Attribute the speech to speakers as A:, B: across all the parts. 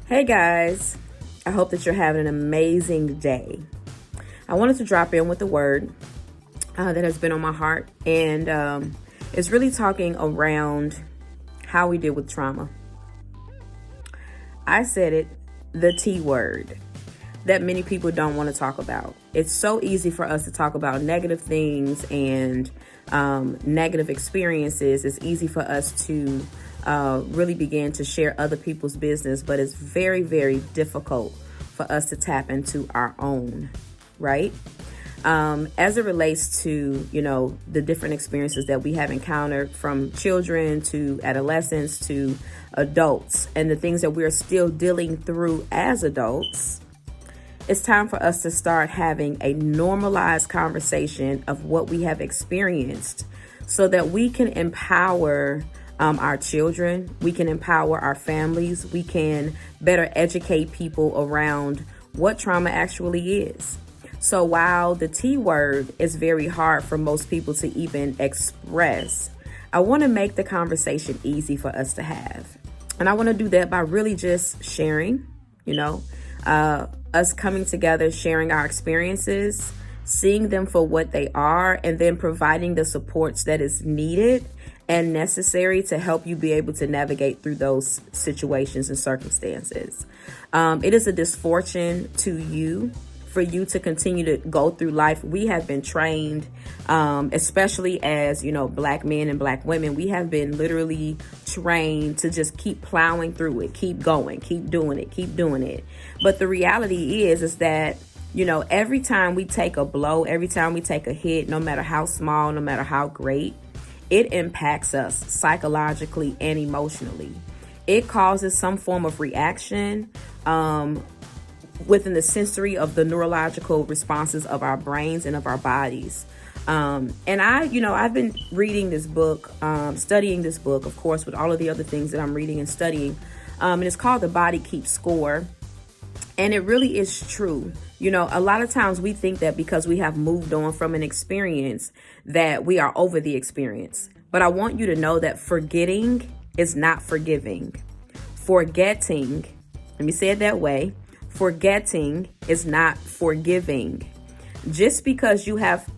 A: Hey guys, I hope that you're having an amazing day. I wanted to drop in with a word that has been on my heart, and it's really talking around how we deal with trauma. I said it, the T word, that many people don't want to talk about. It's so easy for us to talk about negative things and negative experiences. It's easy for us to really begin to share other people's business, but it's very, very difficult for us to tap into our own, right? As it relates to, the different experiences that we have encountered, from children to adolescents to adults, and the things that we're still dealing through as adults, it's time for us to start having a normalized conversation of what we have experienced so that we can empower our children, we can empower our families, we can better educate people around what trauma actually is. So while the T word is very hard for most people to even express, I want to make the conversation easy for us to have. And I want to do that by really just sharing, us coming together, sharing our experiences, seeing them for what they are, and then providing the supports that is needed and necessary to help you be able to navigate through those situations and circumstances. It is a misfortune for you to continue to go through life. We have been trained, especially as, Black men and Black women, we have been literally trained to just keep plowing through it, keep going, keep doing it. But the reality is that, every time we take a blow, every time we take a hit, no matter how small, no matter how great, it impacts us psychologically and emotionally. It causes some form of reaction, within the sensory of the neurological responses of our brains and of our bodies. And I've been reading this book, studying this book, of course, with all of the other things that I'm reading and studying. And it's called The Body Keeps Score. And it really is true. A lot of times we think that because we have moved on from an experience that we are over the experience. But I want you to know that forgetting is not forgiving. Forgetting, let me say it that way, forgetting is not forgiving. Just because you have,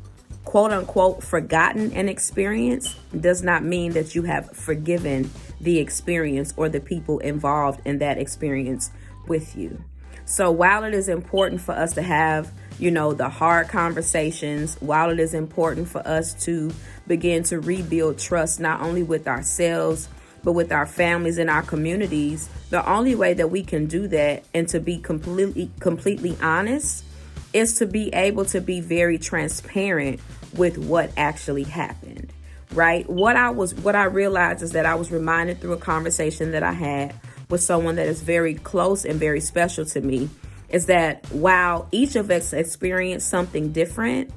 A: quote unquote, forgotten an experience does not mean that you have forgiven the experience or the people involved in that experience with you. So while it is important for us to have, the hard conversations, while it is important for us to begin to rebuild trust, not only with ourselves, but with our families and our communities, the only way that we can do that and to be completely honest is to be able to be very transparent with what actually happened, right? What I realized is that I was reminded through a conversation that I had with someone that is very close and very special to me, is that while each of us experienced something different,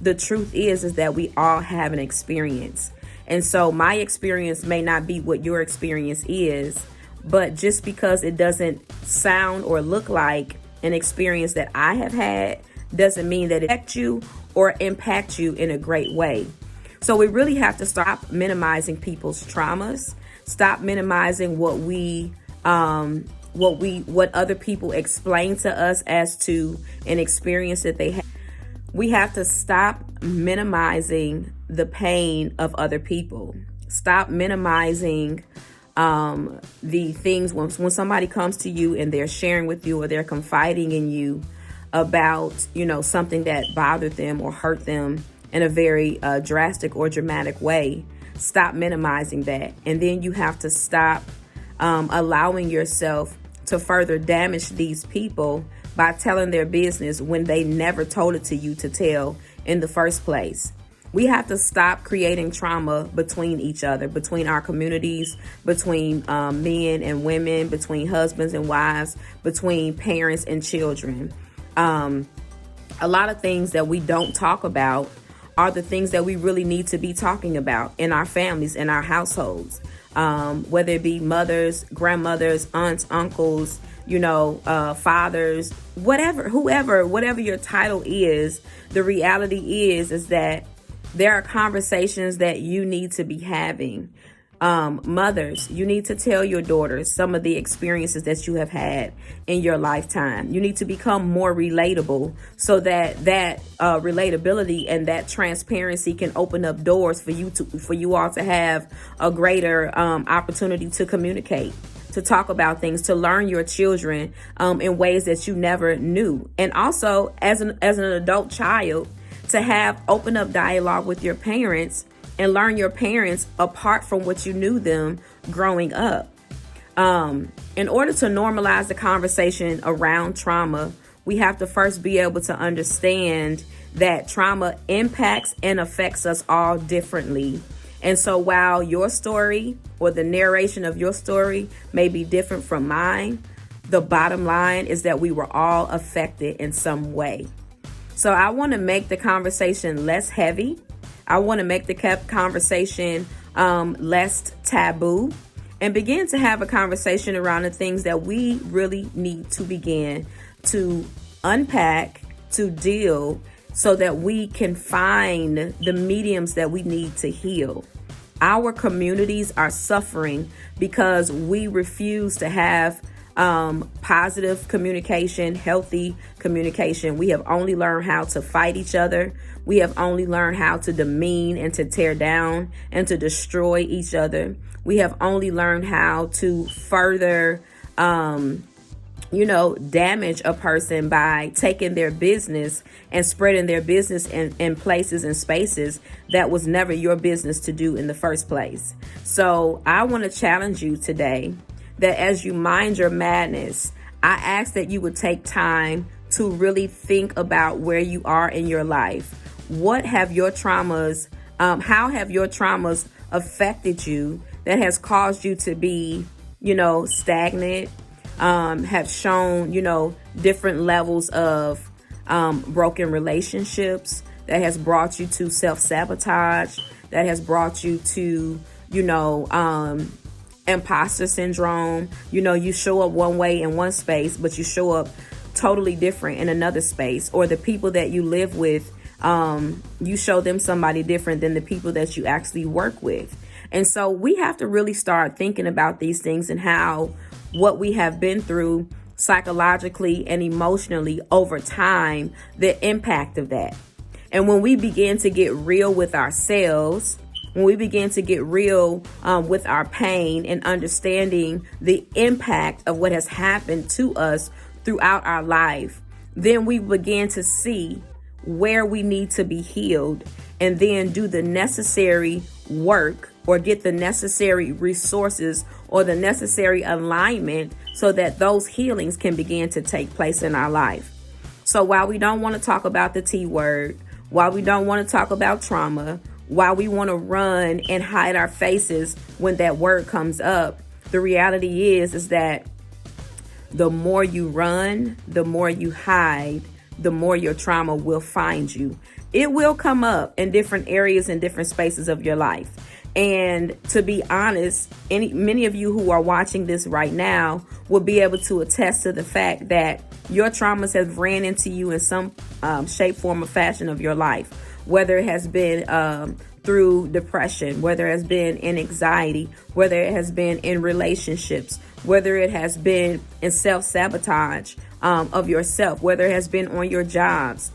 A: the truth is that we all have an experience. And so my experience may not be what your experience is, but just because it doesn't sound or look like an experience that I have had doesn't mean that it affects you or impact you in a great way. So we really have to stop minimizing people's traumas, stop minimizing what other people explain to us as to an experience that they have. We have to stop minimizing the pain of other people. Stop minimizing the things when somebody comes to you and they're sharing with you or they're confiding in you about, something that bothered them or hurt them in a very drastic or dramatic way. Stop minimizing that. And then you have to stop allowing yourself to further damage these people by telling their business when they never told it to you to tell in the first place. We have to stop creating trauma between each other, between our communities, between men and women, between husbands and wives, between parents and children. A lot of things that we don't talk about are the things that we really need to be talking about in our families, in our households, whether it be mothers, grandmothers, aunts, uncles, fathers, whatever your title is. The reality is that there are conversations that you need to be having. Mothers, you need to tell your daughters some of the experiences that you have had in your lifetime. You need to become more relatable so that relatability and that transparency can open up doors for you all to have a greater opportunity to communicate, to talk about things, to learn your children in ways that you never knew. And also as an adult child, to have open up dialogue with your parents and learn your parents apart from what you knew them growing up. In order to normalize the conversation around trauma, we have to first be able to understand that trauma impacts and affects us all differently. And so while your story or the narration of your story may be different from mine, the bottom line is that we were all affected in some way. So I want to make the conversation less heavy. I want to make the conversation less taboo and begin to have a conversation around the things that we really need to begin to unpack, to deal, so that we can find the mediums that we need to heal. Our communities are suffering because we refuse to have positive communication, healthy communication. We have only learned how to fight each other. We have only learned how to demean and to tear down and to destroy each other. We have only learned how to further, damage a person by taking their business and spreading their business in places and spaces that was never your business to do in the first place. So I want to challenge you today that as you mind your madness, I ask that you would take time to really think about where you are in your life. What have your traumas, how have your traumas affected you that has caused you to be, stagnant, have shown, different levels of broken relationships, that has brought you to self-sabotage, that has brought you to, imposter syndrome. You show up one way in one space, but you show up totally different in another space. Or the people that you live with, you show them somebody different than the people that you actually work with. And so we have to really start thinking about these things and how what we have been through psychologically and emotionally over time, the impact of that. And when we begin to get real with ourselves, when we begin to get real with our pain and understanding the impact of what has happened to us throughout our life, then we begin to see where we need to be healed and then do the necessary work or get the necessary resources or the necessary alignment so that those healings can begin to take place in our life. So while we don't want to talk about the T word, while we don't want to talk about trauma, while we want to run and hide our faces when that word comes up, the reality is that the more you run, the more you hide, the more your trauma will find you. It will come up in different areas and different spaces of your life. And to be honest, many of you who are watching this right now will be able to attest to the fact that your traumas have ran into you in some shape, form, or fashion of your life. Whether it has been through depression, whether it has been in anxiety, whether it has been in relationships, whether it has been in self-sabotage of yourself, whether it has been on your jobs,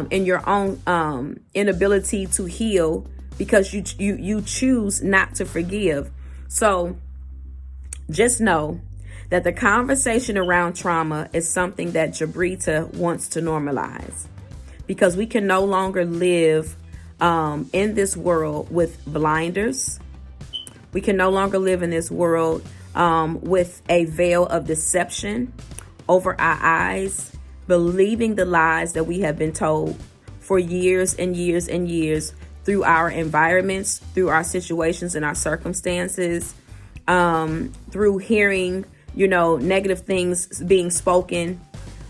A: in your own inability to heal because you choose not to forgive. So just know that the conversation around trauma is something that Jabrita wants to normalize, because we can no longer live in this world with blinders. We can no longer live in this world with a veil of deception over our eyes, believing the lies that we have been told for years and years and years through our environments, through our situations and our circumstances, through hearing, negative things being spoken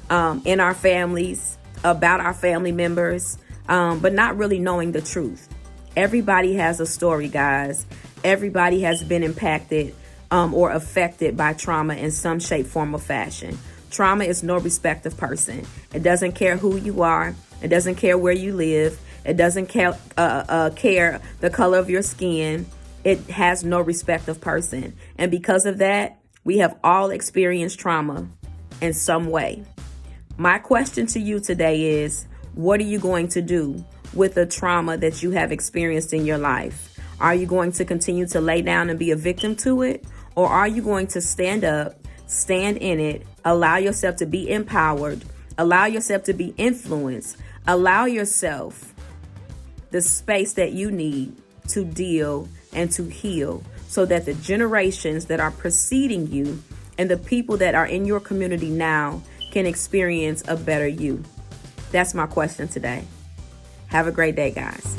A: in our families, about our family members, but not really knowing the truth. Everybody has a story, guys. Everybody has been impacted or affected by trauma in some shape, form, or fashion. Trauma is no respect of person. It doesn't care who you are. It doesn't care where you live. It doesn't care the color of your skin. It has no respect of person. And because of that, we have all experienced trauma in some way. My question to you today is, what are you going to do with the trauma that you have experienced in your life? Are you going to continue to lay down and be a victim to it? Or are you going to stand up, stand in it, allow yourself to be empowered, allow yourself to be influenced, allow yourself the space that you need to deal and to heal, so that the generations that are preceding you and the people that are in your community now can experience a better you? That's my question today. Have a great day, guys.